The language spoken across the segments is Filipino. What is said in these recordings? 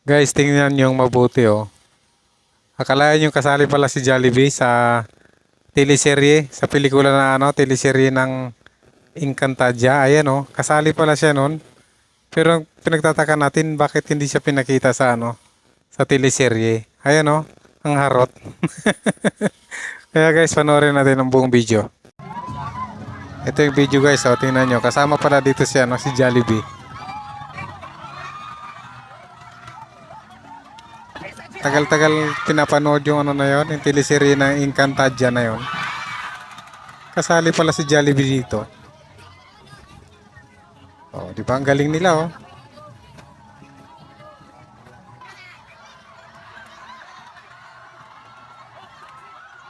Guys, tingnan yung mabuti oh. Akalain yung kasali pala si Jollibee sa teleserye, sa pelikula na teleserye ng Encantadia. Ayan oh, kasali pala siya noon. Pero ang pinagtataka natin bakit hindi siya pinakita sa sa teleserye. Ayan oh, ang harot. Kaya guys, panoorin natin ang buong video. Ito yung video guys, oh, tingnan nyo. Kasama pala dito si si Jollibee. Tagal-tagal pinapanood yung na yon, yung teleserye ng Encantadia na yon. Kasali pala si Jollibee dito. Oh, di ba ang galing nila oh.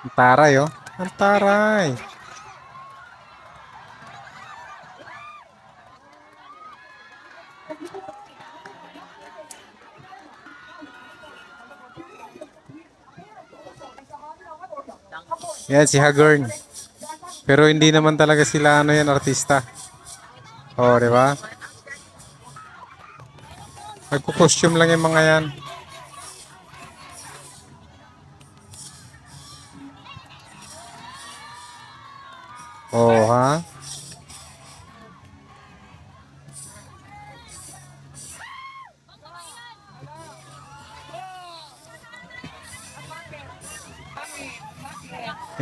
Ang taray oh. Ang taray. Yan si Hagorn. Pero hindi naman talaga sila yan artista. Oh, di ba? Nagko-costume lang yung mga yan. Oh, ha?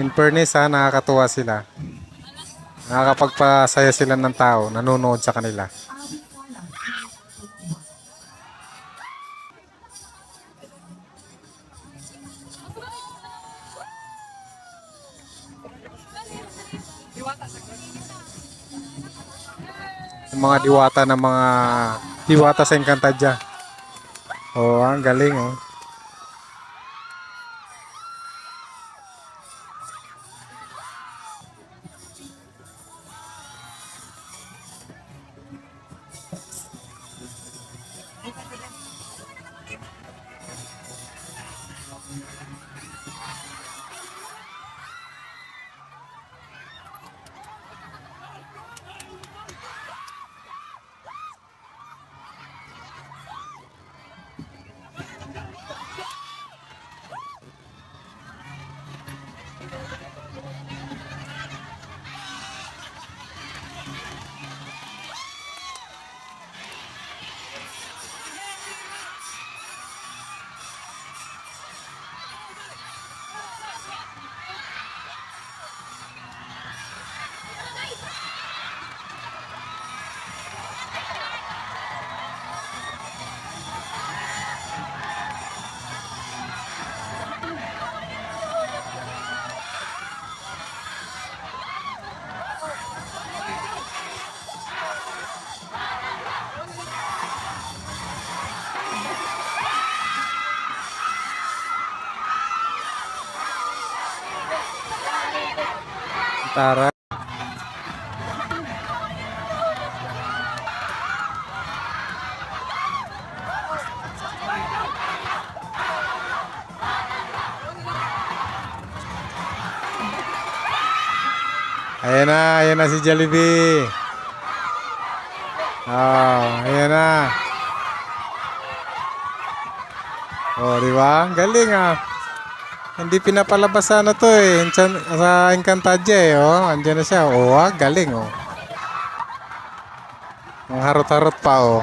In fairness ha, nakakatuwa sila. Nakakapagpasaya sila ng tao, nanonood sa kanila. Yung mga diwata ng mga diwata sa Encantadia. Oh, ang galing oh. Tara. Ayan na si Jollibee. Oh, ayan na. Oh, di ba? Galing ah. Hindi pinapalabas sa to eh. Sa Encantadia eh. Oh, andyan na siya. Oh, galing oh. Ang harot-harot pa oh.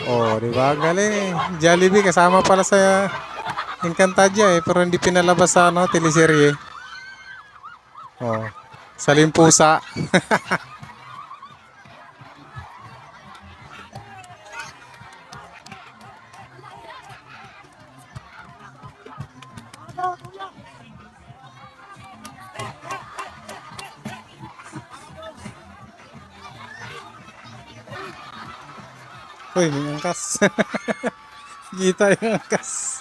Oh, di ba? Galing eh. Jollibee kasama pala sa Encantadia eh, pero hindi pinalabas sa teleserye. Oh. Salimpusa. Uy, may angkas. Kita yung angkas.